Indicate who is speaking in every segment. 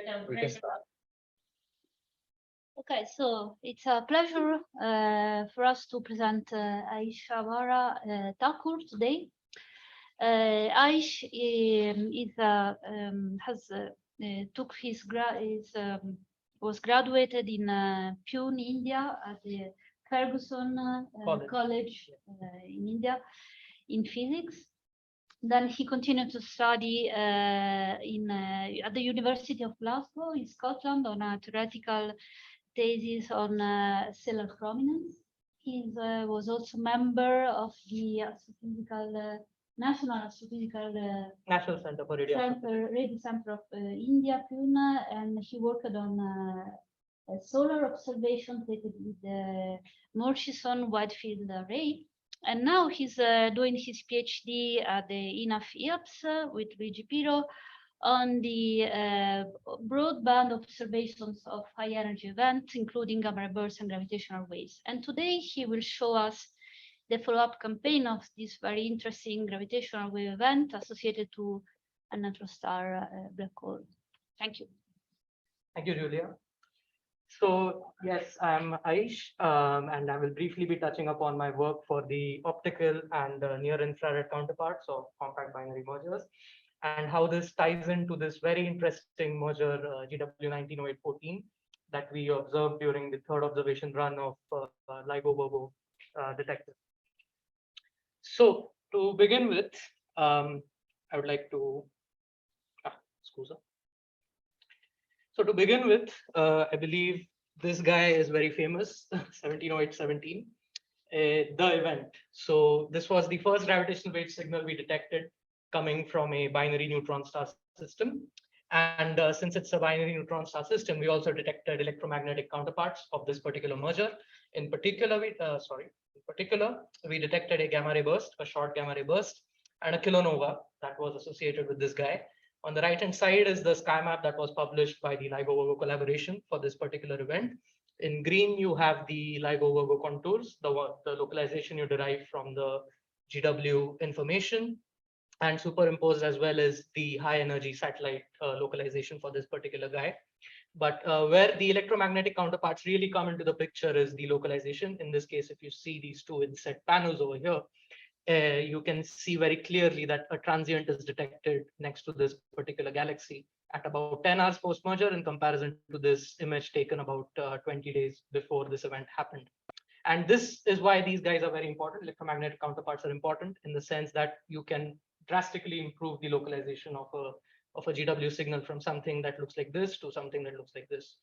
Speaker 1: We can start.
Speaker 2: Okay, so it's a pleasure for us to present Aisha Wara Thakur today. Aish is has took was graduated in Pune, India, at the Ferguson College in India in physics. Then he continued to study at the University of Glasgow in Scotland on a theoretical thesis on stellar prominence. He was also member of the National Astrophysical
Speaker 1: National Center for
Speaker 2: Radio Center of India, Pune, and he worked on solar observation related with the Murchison Wide Field Array. And now he's doing his PhD at the INAF IAPS with Luigi Piro on the broadband observations of high energy events, including gamma bursts and gravitational waves. And today he will show us the follow-up campaign of this very interesting gravitational wave event associated to a neutron star black hole. Thank you.
Speaker 1: Thank you, Julia. So yes, I'm Aish, and I will briefly be touching upon my work for the optical and near-infrared counterparts of compact binary mergers, and how this ties into this very interesting merger GW190814 that we observed during the third observation run of LIGO-Virgo detector. So to begin with, I would like to, excuse me. So to begin with, I believe this guy is very famous, 170817, the event. So this was the first gravitational wave signal we detected coming from a binary neutron star system. And since it's a binary neutron star system, we also detected electromagnetic counterparts of this particular merger. In particular, we detected a gamma ray burst, a short gamma ray burst, and a kilonova that was associated with this guy. On the right-hand side is the sky map that was published by the LIGO-Virgo collaboration for this particular event. In green, you have the LIGO-Virgo contours, the localization you derive from the GW information, and superimposed as well as the high energy satellite localization for this particular guy. But where the electromagnetic counterparts really come into the picture is the localization. In this case, if you see these two inset panels over here, you can see very clearly that a transient is detected next to this particular galaxy at about 10 hours post-merger in comparison to this image taken about 20 days before this event happened. And this is why these guys are very important. Electromagnetic counterparts are important in the sense that you can drastically improve the localization of a GW signal from something that looks like this to something that looks like this.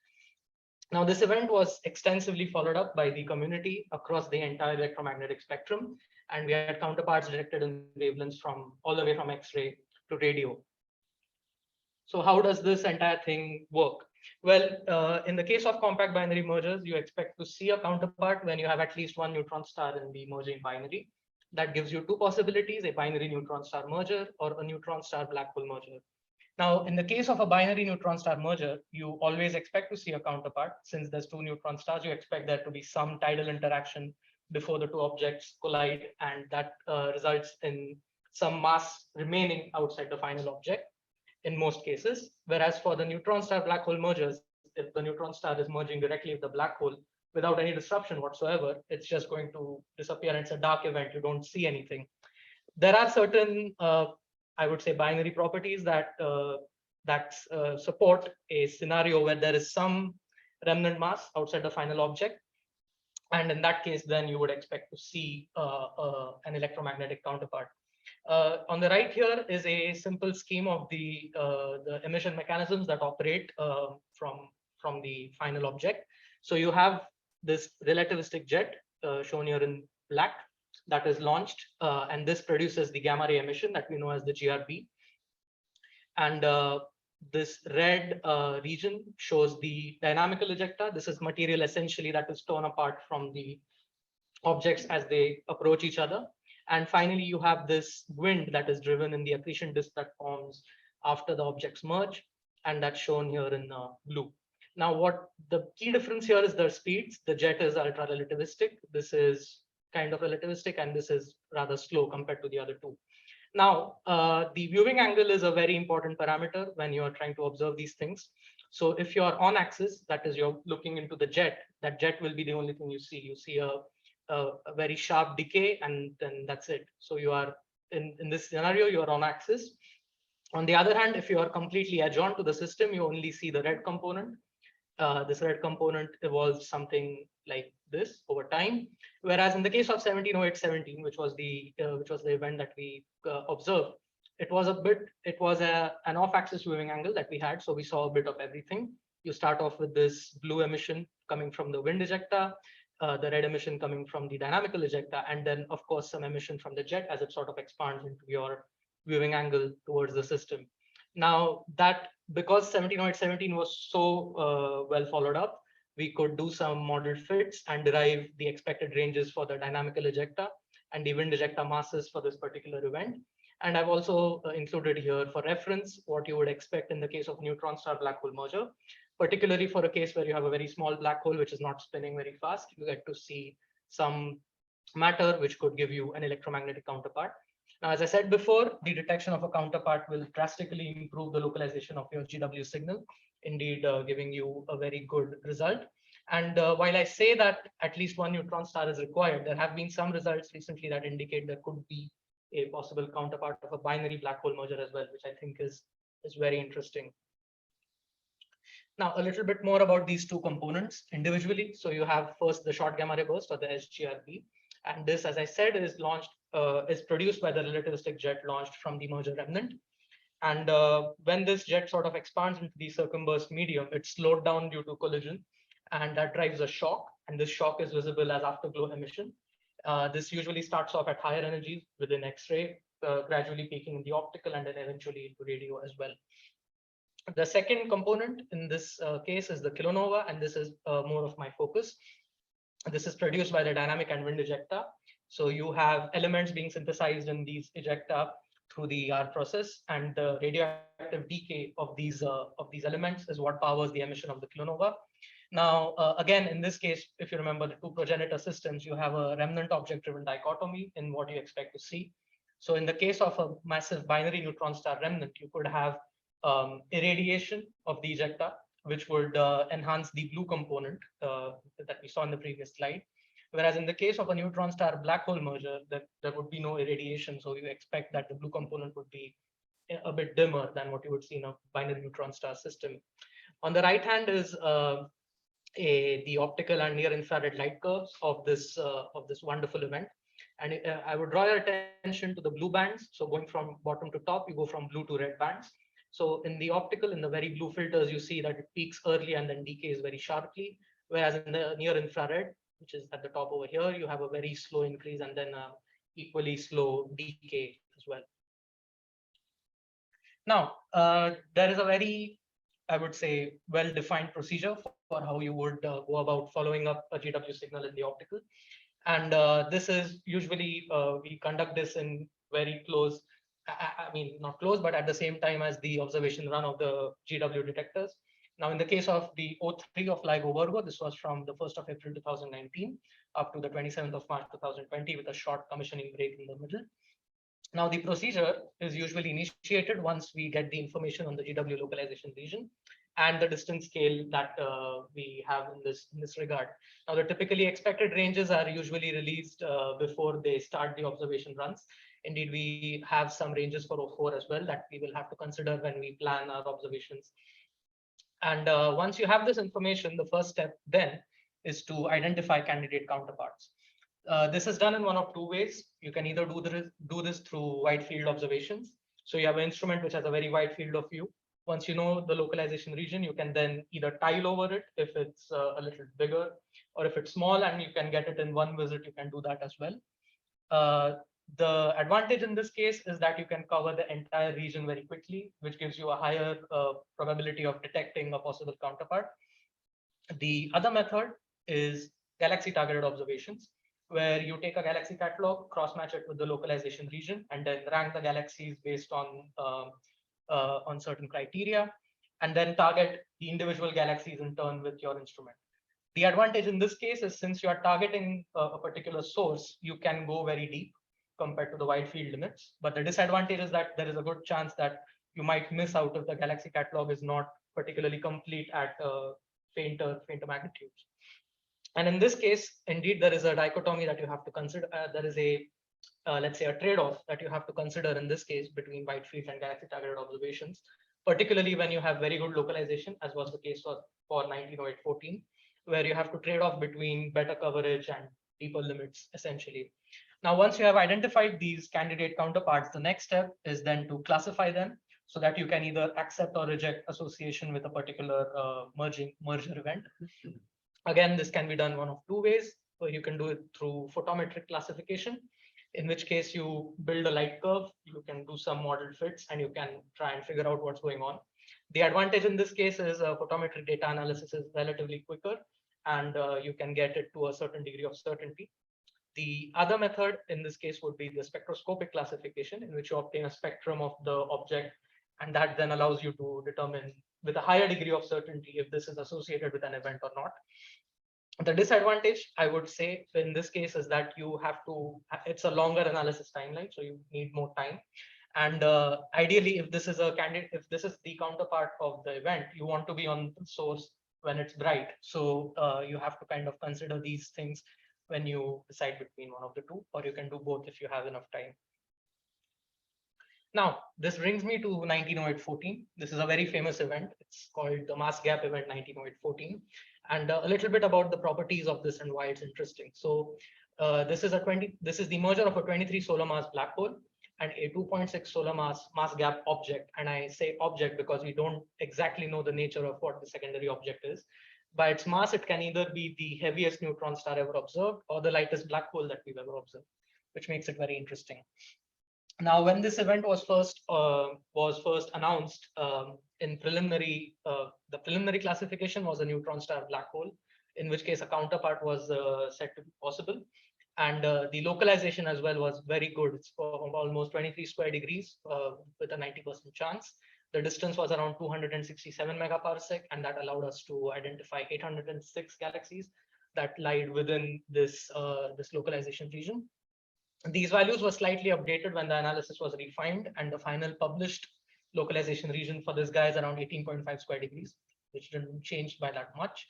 Speaker 1: Now, this event was extensively followed up by the community across the entire electromagnetic spectrum, and we had counterparts detected in wavelengths from all the way from X-ray to radio. So how does this entire thing work? Well, in the case of compact binary mergers, you expect to see a counterpart when you have at least one neutron star in the merging binary. That gives you two possibilities, a binary neutron star merger or a neutron star black hole merger. Now, in the case of a binary neutron star merger, you always expect to see a counterpart. Since there's two neutron stars, you expect there to be some tidal interaction before the two objects collide, and that results in some mass remaining outside the final object in most cases. Whereas for the neutron star black hole mergers, if the neutron star is merging directly with the black hole without any disruption whatsoever, it's just going to disappear. It's a dark event. You don't see anything. There are certain I would say binary properties that support a scenario where there is some remnant mass outside the final object, and in that case, then you would expect to see an electromagnetic counterpart. On the right here is a simple scheme of the emission mechanisms that operate from the final object. So you have this relativistic jet shown here in black that is launched, and this produces the gamma ray emission that we know as the GRB. And this red region shows the dynamical ejecta. This is material essentially that is torn apart from the objects as they approach each other. And finally, you have this wind that is driven in the accretion disk that forms after the objects merge, and that's shown here in blue. Now, what the key difference here is their speeds. The jet is ultra relativistic. This is kind of relativistic, and this is rather slow compared to the other two. Now, the viewing angle is a very important parameter when you are trying to observe these things. So if you're on axis, that is you're looking into the jet, that jet will be the only thing you see. You see a very sharp decay, and then that's it. So you are in this scenario, you are on axis. On the other hand, if you are completely adjoined to the system, you only see the red component. This red component evolves something like this over time. Whereas in the case of 1708-17, which was the event that we observed, it was an off-axis viewing angle that we had. So we saw a bit of everything. You start off with this blue emission coming from the wind ejecta, the red emission coming from the dynamical ejecta, and then of course some emission from the jet as it sort of expands into your viewing angle towards the system. Now that because 1708-17 was so well followed up, we could do some model fits and derive the expected ranges for the dynamical ejecta and the wind ejecta masses for this particular event. And I've also included here for reference what you would expect in the case of neutron star black hole merger, particularly for a case where you have a very small black hole which is not spinning very fast. You get to see some matter which could give you an electromagnetic counterpart. Now, as I said before, the detection of a counterpart will drastically improve the localization of your GW signal, indeed giving you a very good result. And while I say that at least one neutron star is required, there have been some results recently that indicate there could be a possible counterpart of a binary black hole merger as well, which I think is very interesting. Now, a little bit more about these two components individually. So you have first the short gamma ray burst, or the SGRB. And this, as I said, is produced by the relativistic jet launched from the merger remnant. And when this jet sort of expands into the circumburst medium, it's slowed down due to collision, and that drives a shock. And this shock is visible as afterglow emission. This usually starts off at higher energies within X-ray, gradually peaking in the optical and then eventually into radio as well. The second component in this case is the kilonova, and this is more of my focus. This is produced by the dynamic and wind ejecta. So you have elements being synthesized in these ejecta through the ER process, and the radioactive decay of these elements is what powers the emission of the kilonova. Now, again, in this case, if you remember the two progenitor systems, you have a remnant object-driven dichotomy in what you expect to see. So in the case of a massive binary neutron star remnant, you could have irradiation of the ejecta, which would enhance the blue component that we saw in the previous slide. Whereas in the case of a neutron star black hole merger, there would be no irradiation. So you expect that the blue component would be a bit dimmer than what you would see in a binary neutron star system. On the right hand is the optical and near infrared light curves of this wonderful event. And I would draw your attention to the blue bands. So going from bottom to top, you go from blue to red bands. So in the optical, in the very blue filters, you see that it peaks early and then decays very sharply. Whereas in the near infrared, which is at the top over here, you have a very slow increase and then equally slow decay as well. Now, there is a very, I would say, well-defined procedure for how you would go about following up a GW signal in the optical. And this is usually, we conduct this in very close, I mean, not close, but at the same time as the observation run of the GW detectors. Now, in the case of the O3 of LIGO Virgo, this was from the 1st of April 2019 up to the 27th of March 2020 with a short commissioning break in the middle. Now, the procedure is usually initiated once we get the information on the GW localization region and the distance scale that we have in this regard. Now, the typically expected ranges are usually released before they start the observation runs. Indeed, we have some ranges for O4 as well that we will have to consider when we plan our observations. And once you have this information, the first step then is to identify candidate counterparts. This is done in one of two ways. You can either do this through wide field observations. So you have an instrument which has a very wide field of view. Once you know the localization region, you can then either tile over it if it's a little bigger, or if it's small and you can get it in one visit, you can do that as well. The advantage in this case is that you can cover the entire region very quickly, which gives you a higher probability of detecting a possible counterpart. The other method is galaxy targeted observations, where you take a galaxy catalog, cross-match it with the localization region, and then rank the galaxies based on certain criteria, and then target the individual galaxies in turn with your instrument. The advantage in this case is since you are targeting a particular source, you can go very deep compared to the wide field limits. But the disadvantage is that there is a good chance that you might miss out if the galaxy catalog is not particularly complete at fainter magnitudes. And in this case, indeed, there is a dichotomy that you have to consider. There is a let's say a trade-off that you have to consider in this case between wide field and galaxy targeted observations, particularly when you have very good localization, as was the case for 1908-14, where you have to trade off between better coverage and deeper limits, essentially. Now, once you have identified these candidate counterparts, the next step is then to classify them so that you can either accept or reject association with a particular merger event. Again, this can be done one of two ways. So you can do it through photometric classification, in which case you build a light curve, you can do some model fits, and you can try and figure out what's going on. The advantage in this case is photometric data analysis is relatively quicker, and you can get it to a certain degree of certainty. The other method in this case would be the spectroscopic classification, in which you obtain a spectrum of the object, and that then allows you to determine with a higher degree of certainty if this is associated with an event or not. The disadvantage, I would say, in this case is that you have to, it's a longer analysis timeline, so you need more time. And ideally, if this is a candidate, if this is the counterpart of the event, you want to be on the source when it's bright. So you have to kind of consider these things when you decide between one of the two, or you can do both if you have enough time. Now, this brings me to 1908-14. This is a very famous event. It's called the mass gap event 1908-14. And a little bit about the properties of this and why it's interesting. So this is the merger of a 23 solar mass black hole and a 2.6 solar mass gap object. And I say object because we don't exactly know the nature of what the secondary object is. By its mass, it can either be the heaviest neutron star ever observed or the lightest black hole that we've ever observed, which makes it very interesting. Now, when this event was first announced in preliminary, the preliminary classification was a neutron star black hole, in which case a counterpart was said to be possible. And the localization as well was very good. It's almost 23 square degrees with a 90% chance. The distance was around 267 megaparsec, and that allowed us to identify 806 galaxies that lied within this localization region. These values were slightly updated when the analysis was refined, and the final published localization region for this guy is around 18.5 square degrees, which didn't change by that much.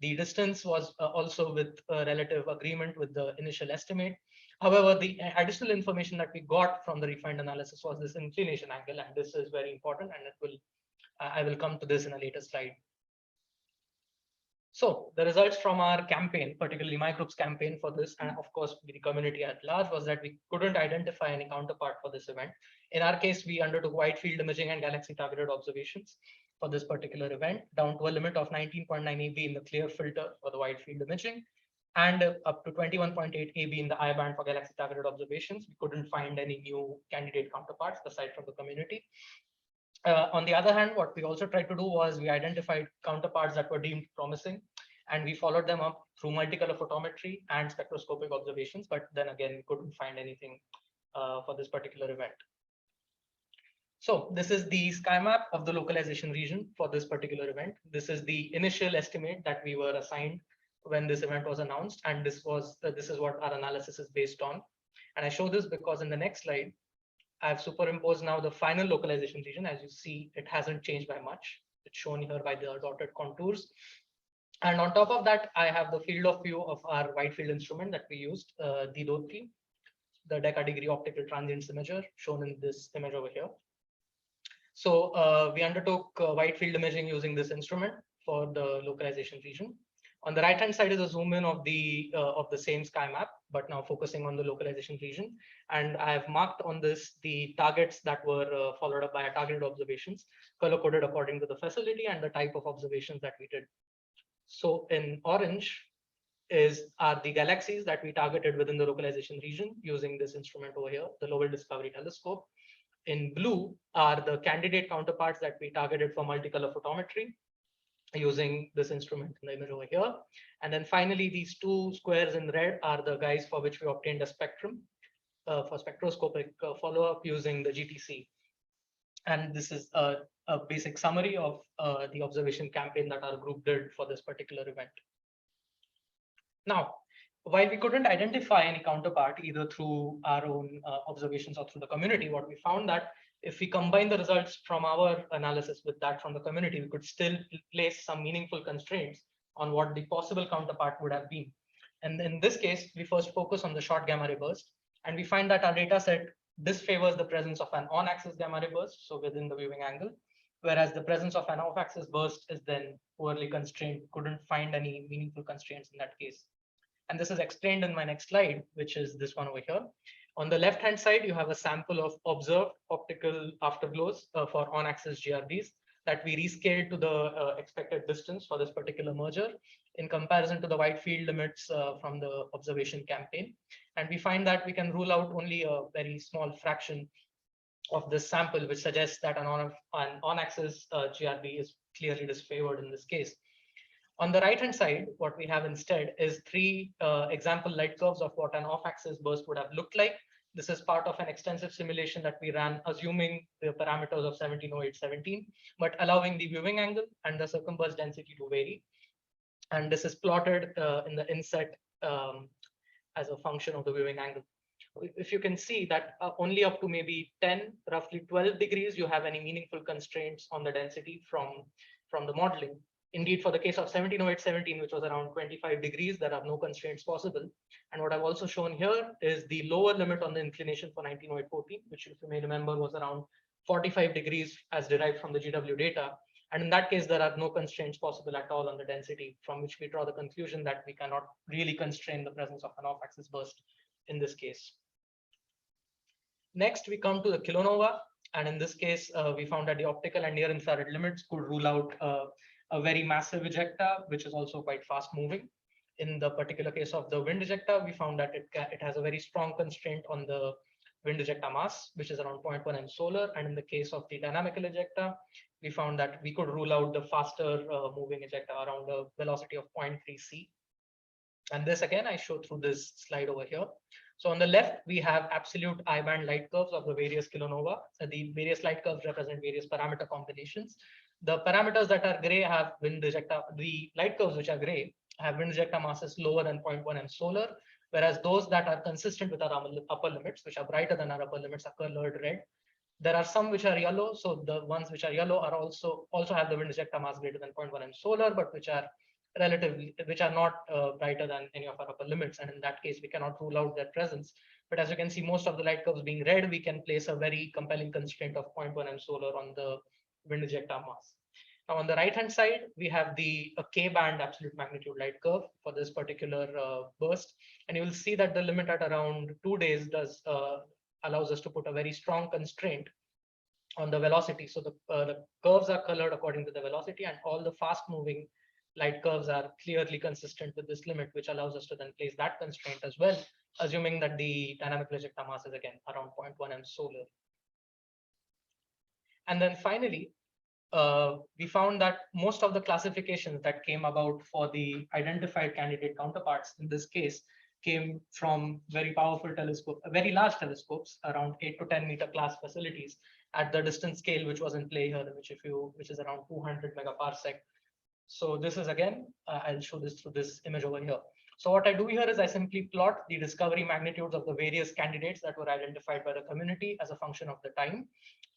Speaker 1: The distance was also with relative agreement with the initial estimate. However, the additional information that we got from the refined analysis was this inclination angle, and this is very important, and I will come to this in a later slide. So the results from our campaign, particularly my group's campaign for this, and of course the community at large, was that we couldn't identify any counterpart for this event. In our case, we undertook wide field imaging and galaxy targeted observations for this particular event, down to a limit of 19.9 AB in the clear filter for the wide field imaging, and up to 21.8 AB in the I band for galaxy targeted observations. We couldn't find any new candidate counterparts aside from the community. On the other hand, what we also tried to do was we identified counterparts that were deemed promising, and we followed them up through multicolor photometry and spectroscopic observations, but then again, we couldn't find anything for this particular event. So this is the sky map of the localization region for this particular event. This is the initial estimate that we were assigned when this event was announced, and this is what our analysis is based on. And I show this because in the next slide, I've superimposed now the final localization region. As you see, it hasn't changed by much. It's shown here by the dotted contours. And on top of that, I have the field of view of our wide field instrument that we used, the DOTI, the deca-degree optical transients imager, shown in this image over here. So we undertook wide field imaging using this instrument for the localization region. On the right-hand side is a zoom in of the same sky map, but now focusing on the localization region. And I have marked on this the targets that were followed up by targeted observations, color-coded according to the facility and the type of observations that we did. So in orange are the galaxies that we targeted within the localization region using this instrument over here, the Lowell Discovery Telescope. In blue are the candidate counterparts that we targeted for multicolor photometry using this instrument in the image over here. And then finally, these two squares in red are the guys for which we obtained a spectrum for spectroscopic follow-up using the GTC. And this is a basic summary of the observation campaign that our group did for this particular event. Now, while we couldn't identify any counterpart either through our own observations or through the community, what we found that If we combine the results from our analysis with that from the community, we could still place some meaningful constraints on what the possible counterpart would have been. And in this case, we first focus on the short gamma ray burst, and we find that our data set disfavors the presence of an on-axis gamma ray burst, so within the viewing angle, whereas the presence of an off-axis burst is then poorly constrained, couldn't find any meaningful constraints in that case. And this is explained in my next slide, which is this one over here. On the left-hand side, you have a sample of observed optical afterglows for on-axis GRBs that we rescaled to the expected distance for this particular merger in comparison to the wide field limits from the observation campaign. And we find that we can rule out only a very small fraction of this sample, which suggests that an on-axis GRB is clearly disfavored in this case. On the right-hand side, what we have instead is three example light curves of what an off-axis burst would have looked like. This is part of an extensive simulation that we ran, assuming the parameters of 170817, but allowing the viewing angle and the circumburst density to vary. And this is plotted in the inset as a function of the viewing angle. If you can see that only up to maybe 10, roughly 12 degrees, you have any meaningful constraints on the density from the modeling. Indeed, for the case of 170817, which was around 25 degrees, there are no constraints possible. And what I've also shown here is the lower limit on the inclination for 19814, which, if you may remember, was around 45 degrees as derived from the GW data. And in that case, there are no constraints possible at all on the density, from which we draw the conclusion that we cannot really constrain the presence of an off-axis burst in this case. Next, we come to the kilonova. And in this case, we found that the optical and near infrared limits could rule out a very massive ejecta, which is also quite fast moving. In the particular case of the wind ejecta, we found that it has a very strong constraint on the wind ejecta mass, which is around 0.1 m solar. And in the case of the dynamical ejecta, we found that we could rule out the faster moving ejecta around a velocity of 0.3 c. And this again, I show through this slide over here. So on the left, we have absolute I-band light curves of the various kilonova. The various light curves represent various parameter combinations. The parameters that are gray have wind ejecta, the light curves which are gray have wind ejecta masses lower than 0.1 m solar, whereas those that are consistent with our upper limits, which are brighter than our upper limits, are colored red. There are some which are yellow, so the ones which are yellow are also have the wind ejecta mass greater than 0.1 m solar, but which are not brighter than any of our upper limits, and in that case we cannot rule out their presence. But as you can see, most of the light curves being red, we can place a very compelling constraint of 0.1 m solar on the wind ejecta mass. Now on the right hand side, we have the K-band absolute magnitude light curve for this particular burst, and you will see that the limit at around 2 days allows us to put a very strong constraint on the velocity. So the curves are colored according to the velocity, and all the fast moving light curves are clearly consistent with this limit, which allows us to then place that constraint as well, assuming that the dynamic ejecta mass is again around 0.1 m solar. And then finally, we found that most of the classifications that came about for the identified candidate counterparts in this case came from very powerful telescopes, very large telescopes, around 8 to 10 meter class facilities at the distance scale which was in play here, which is around 200 megaparsec. So this is again, I'll show this through this image over here. So what I do here is I simply plot the discovery magnitudes of the various candidates that were identified by the community as a function of the time.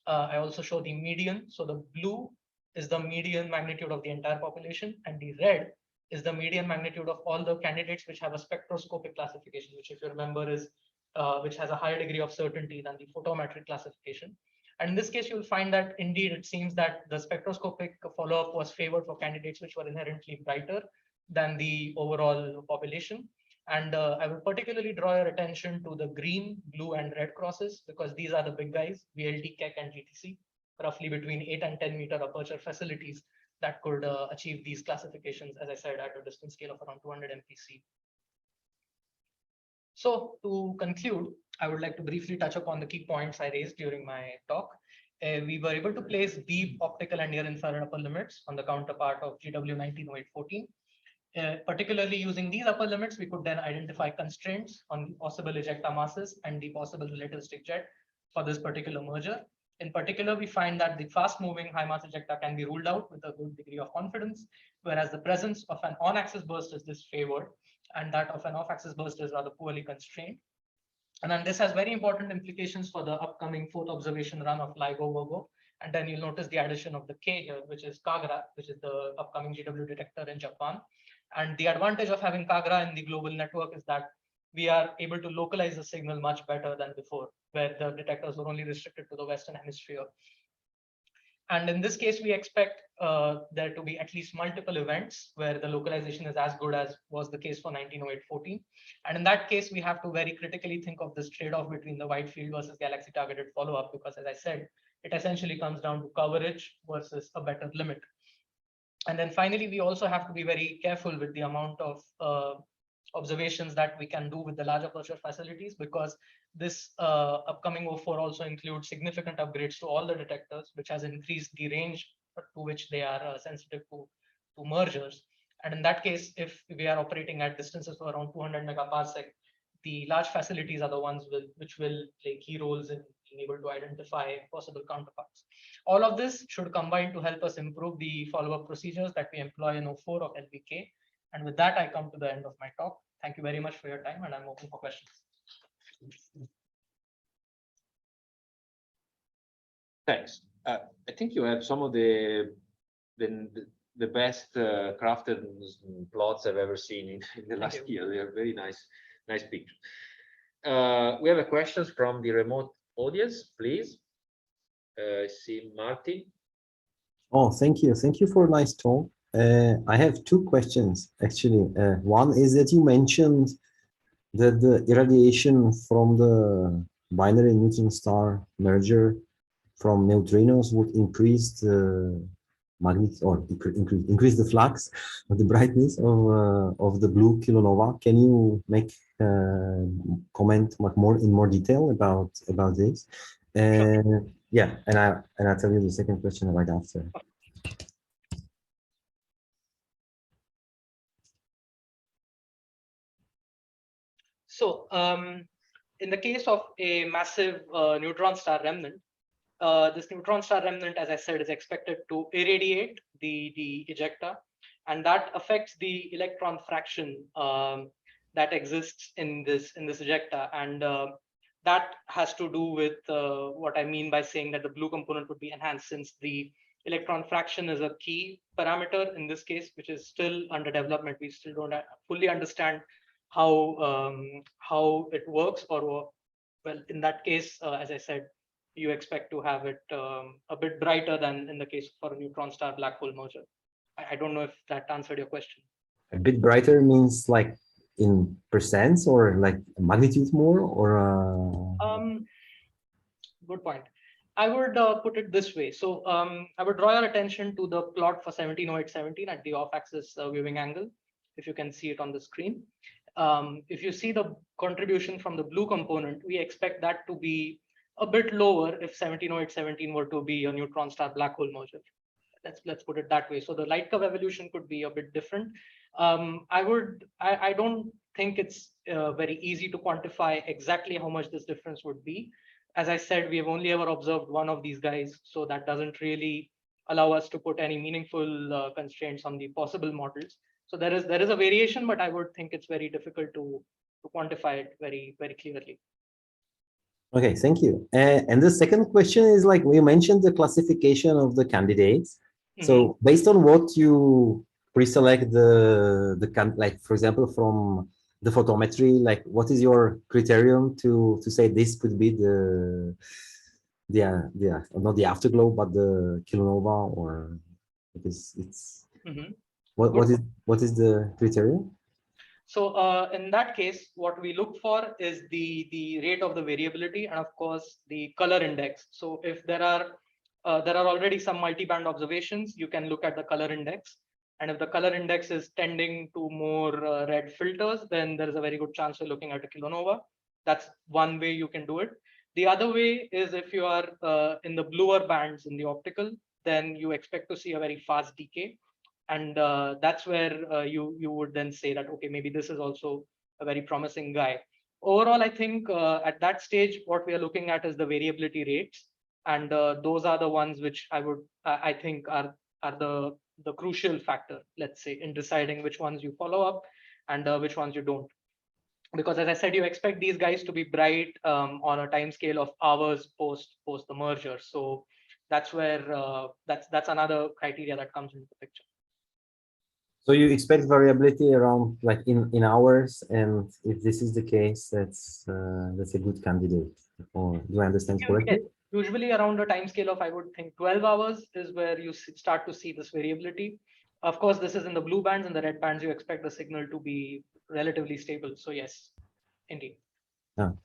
Speaker 1: I also show the median. So the blue is the median magnitude of the entire population, and the red is the median magnitude of all the candidates which have a spectroscopic classification, which, if you remember, is which has a higher degree of certainty than the photometric classification. And in this case, you'll find that indeed it seems that the spectroscopic follow-up was favored for candidates which were inherently brighter than the overall population. And I would particularly draw your attention to the green, blue, and red crosses, because these are the big guys, VLT, Keck, and GTC, roughly between 8 and 10 meter aperture facilities that could achieve these classifications, as I said, at a distance scale of around 200 MPC. So to conclude, I would like to briefly touch upon the key points I raised during my talk. We were able to place deep optical and near infrared upper limits on the counterpart of GW 190814. Particularly using these upper limits, we could then identify constraints on the possible ejecta masses and the possible relativistic jet for this particular merger. In particular, we find that the fast-moving high-mass ejecta can be ruled out with a good degree of confidence, whereas the presence of an on-axis burst is disfavored, and that of an off-axis burst is rather poorly constrained. And then this has very important implications for the upcoming fourth observation run of LIGO Virgo. And then you'll notice the addition of the K here, which is Kagra, which is the upcoming GW detector in Japan. And the advantage of having Kagra in the global network is that we are able to localize the signal much better than before, where the detectors were only restricted to the Western hemisphere. And in this case, we expect there to be at least multiple events where the localization is as good as was the case for 1908-14. And in that case, we have to very critically think of this trade-off between the wide field versus galaxy targeted follow-up, because as I said, it essentially comes down to coverage versus a better limit. And then finally, we also have to be very careful with the amount of observations that we can do with the large aperture facilities, because this upcoming O4 also includes significant upgrades to all the detectors, which has increased the range to which they are sensitive to mergers. And in that case, if we are operating at distances of around 200 megaparsec, the large facilities are the ones which will play key roles in being able to identify possible counterparts. All of this should combine to help us improve the follow-up procedures that we employ in O4 of LBK. And with that, I come to the end of my talk. Thank you very much for your time, and I'm open for questions.
Speaker 3: Thanks. I think you have some of the best crafted plots I've ever seen in the last year. They are very nice pictures. We have a questions from the remote audience, please. I see Martin.
Speaker 4: Oh, thank you. Thank you for a nice talk. I have two questions, actually. One is that you mentioned that the irradiation from the binary neutron star merger from neutrinos would increase the magnitude or increase the flux or the brightness of the blue kilonova. Can you make comment in more detail about this?
Speaker 1: Sure.
Speaker 4: Yeah, and I'll tell you the second question right after.
Speaker 1: So in the case of a massive neutron star remnant, this neutron star remnant, as I said, is expected to irradiate the ejecta, and that affects the electron fraction that exists in this ejecta, and that has to do with what I mean by saying that the blue component would be enhanced, since the electron fraction is a key parameter in this case, which is still under development. We still don't fully understand how it works, or well, in that case, as I said, you expect to have it a bit brighter than in the case for a neutron star black hole merger. I don't know if that answered your question.
Speaker 4: A bit brighter means like in percents or like magnitude more, or
Speaker 1: good point. I would put it this way. So I would draw your attention to the plot for 1708-17 at the off-axis viewing angle, if you can see it on the screen. If you see the contribution from the blue component, we expect that to be a bit lower if 1708-17 were to be a neutron star black hole merger. Let's put it that way. So the light curve evolution could be a bit different. I don't think it's very easy to quantify exactly how much this difference would be. As I said, we have only ever observed one of these guys, so that doesn't really allow us to put any meaningful constraints on the possible models. So there is a variation, but I would think it's very difficult to quantify it very clearly.
Speaker 4: Okay, thank you. And the second question is, like, we mentioned the classification of the candidates. So based on what you pre-select like, for example, from the photometry, like, what is your criterion to say this could be not the afterglow, but the kilonova, or because it's what is the criterion?
Speaker 1: So in that case, what we look for is the rate of the variability, and of course the color index. So if there are already some multi-band observations, you can look at the color index. And if the color index is tending to more red filters, then there is a very good chance of looking at a kilonova. That's one way you can do it. The other way is if you are in the bluer bands in the optical, then you expect to see a very fast decay. And that's where you would then say that, okay, maybe this is also a very promising guy. Overall, I think at that stage, what we are looking at is the variability rates. And those are the ones which I think are the crucial factor, let's say, in deciding which ones you follow up and which ones you don't. because as I said, you expect these guys to be bright on a time scale of hours post the merger. So that's where that's another criteria that comes into the picture.
Speaker 4: So you expect variability around like in hours, and if this is the case, that's a good candidate. Or do I understand correctly?
Speaker 1: Usually around a time scale of, I would think, 12 hours is where you start to see this variability. Of course, this is in the blue bands, and the red bands, you expect the signal to be relatively stable. So yes, indeed.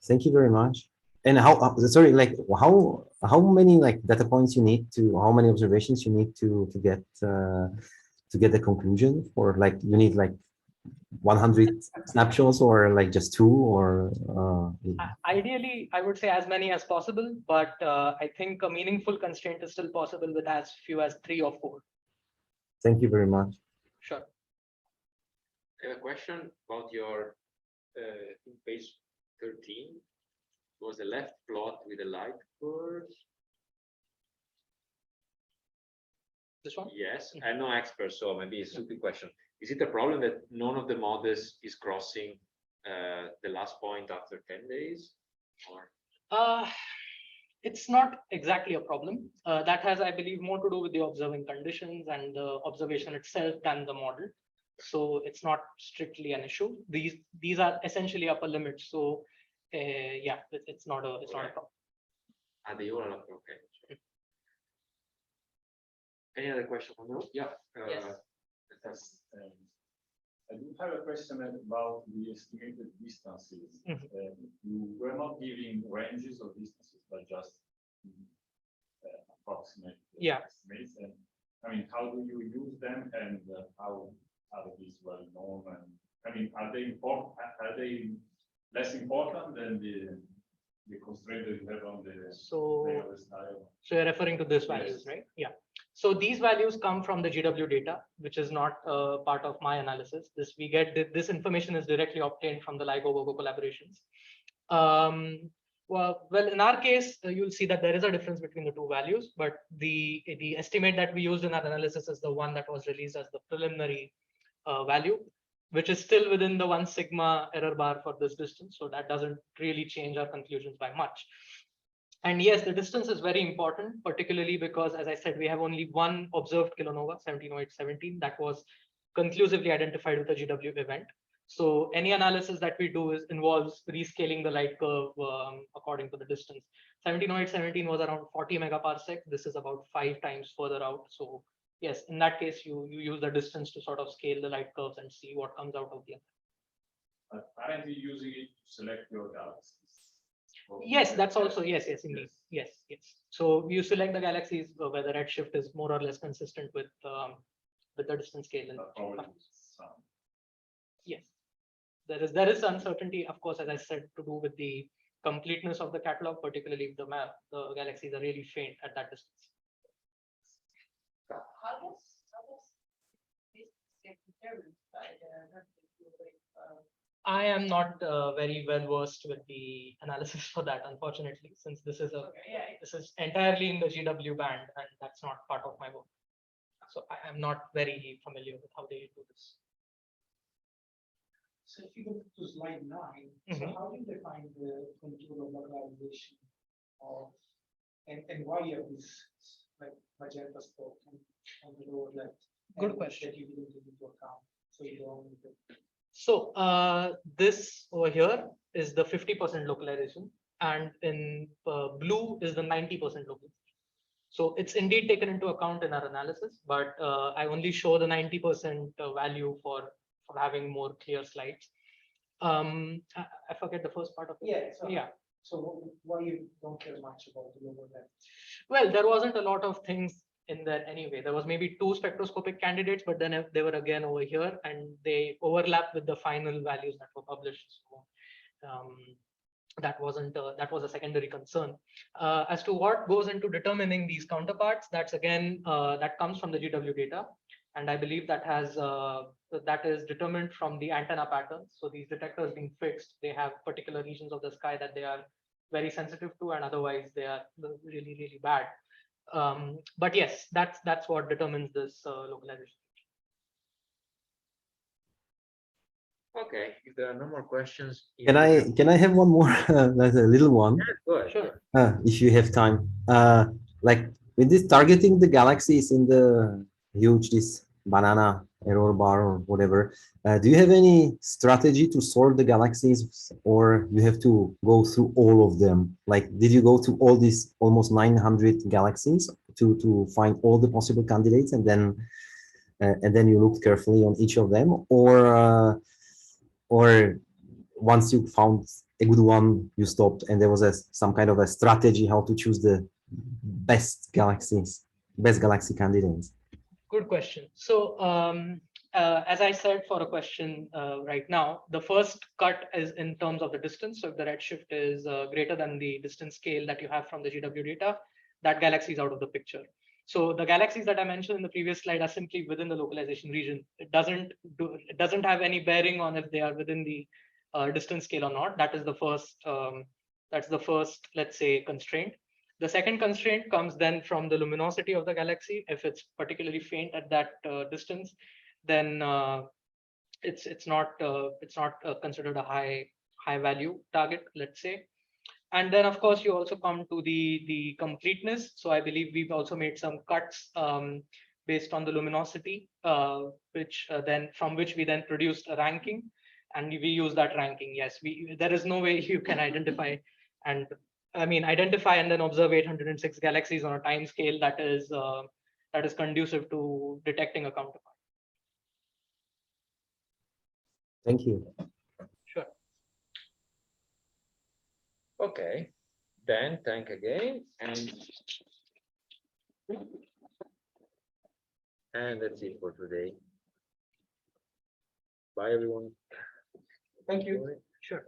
Speaker 4: Thank you very much. And sorry, like how many like data points you need to, how many observations you need to get the conclusion, or like you need like 100 snapshots, or like just 2, or
Speaker 1: ideally I would say as many as possible, but I think a meaningful constraint is still possible with as few as 3 or 4.
Speaker 4: Thank you very much.
Speaker 1: Sure.
Speaker 3: I have a question about your page 13. It was the left plot with the light curve.
Speaker 1: This one?
Speaker 3: Yes, I'm no expert, so maybe it's a stupid question. Is it a problem that none of the models is crossing the last point after 10 days? Or
Speaker 1: It's not exactly a problem. That has, I believe, more to do with the observing conditions and the observation itself than the model. So it's not strictly an issue. These are essentially upper limits. So yeah, it's not a problem.
Speaker 3: are they all okay? Any other question from you? Yeah.
Speaker 1: Yes.
Speaker 5: I do have a question about the estimated distances.
Speaker 1: Mhm.
Speaker 5: You were not giving ranges of distances, but just approximate
Speaker 1: Yeah.
Speaker 5: estimates. And I mean, how do you use them, and how are these well known? And I mean, are they important? Are they less important than the constraint that you have on the style?
Speaker 1: So you're referring to this
Speaker 5: Yes.
Speaker 1: values, right? Yeah. So these values come from the GW data, which is not part of my analysis. This information is directly obtained from the LIGO-GOGO collaborations. Well, in our case, you'll see that there is a difference between the two values, but the estimate that we used in our analysis is the one that was released as the preliminary value, which is still within the 1 sigma error bar for this distance. So that doesn't really change our conclusions by much. And yes, the distance is very important, particularly because, as I said, we have only one observed kilonova, 170817, that was conclusively identified with a GW event. So any analysis that we do involves rescaling the light curve according to the distance. 170817 was around 40 megaparsec. This is about 5 times further out. So yes, in that case, you use the distance to sort of scale the light curves and see what comes out of the other.
Speaker 5: Aren't you using it to select your galaxies?
Speaker 1: Yes, that's also, yes, indeed. Yes. So you select the galaxies where the redshift is more or less consistent with the distance scale. Yes, there is uncertainty, of course, as I said, to do with the completeness of the catalog, particularly if the galaxies are really faint at that distance.
Speaker 6: How does this get determined by the
Speaker 1: I am not very well versed with the analysis for that, unfortunately, since this is entirely in the GW band, and that's not part of my work. So I am not very familiar with how they do this.
Speaker 7: So if you go to slide 9, so how do you define the contour of localization of, and why you have this like magenta spot on the lower left?
Speaker 1: Good question.
Speaker 7: That you didn't take into account. So you don't.
Speaker 1: So this over here is the 50% localization, and in blue is the 90% localization. So it's indeed taken into account in our analysis, but I only show the 90% value for having more clear slides. I forget the first part of it.
Speaker 7: So why you don't care much about the lower left?
Speaker 1: Well, there wasn't a lot of things in there anyway. There was maybe 2 spectroscopic candidates, but then they were again over here, and they overlap with the final values that were published. So that was a secondary concern. As to what goes into determining these counterparts, that's again that comes from the GW data, and I believe that is determined from the antenna patterns. So these detectors being fixed, they have particular regions of the sky that they are very sensitive to, and otherwise they are really, really bad. But yes, that's what determines this localization.
Speaker 3: Okay, if there are no more questions.
Speaker 4: Can I have one more, like a little one?
Speaker 3: Yeah, go ahead.
Speaker 1: Sure.
Speaker 4: If you have time. Like with this targeting the galaxies in the huge this banana error bar or whatever, do you have any strategy to sort the galaxies, or you have to go through all of them? Like, did you go through all these almost 900 galaxies to find all the possible candidates, and then you looked carefully on each of them, or once you found a good one, you stopped, and there was some kind of a strategy how to choose the best galaxy candidates?
Speaker 1: Good question. So, as I said for a question right now, the first cut is in terms of the distance. So if the redshift is greater than the distance scale that you have from the GW data, that galaxy is out of the picture. So the galaxies that I mentioned in the previous slide are simply within the localization region. It doesn't have any bearing on if they are within the distance scale or not. That is the first. That's the first, let's say, constraint. The second constraint comes then from the luminosity of the galaxy. If it's particularly faint at that distance, then it's not considered a high value target, let's say. And then of course you also come to the completeness. So I believe we've also made some cuts based on the luminosity, which from which we then produced a ranking, and we use that ranking. Yes, there is no way you can identify and identify and then observe 806 galaxies on a time scale that is conducive to detecting a counterpart.
Speaker 4: Thank you.
Speaker 1: Sure.
Speaker 3: Okay, then thank again, and that's it for today. Bye, everyone.
Speaker 1: Thank you. Sure.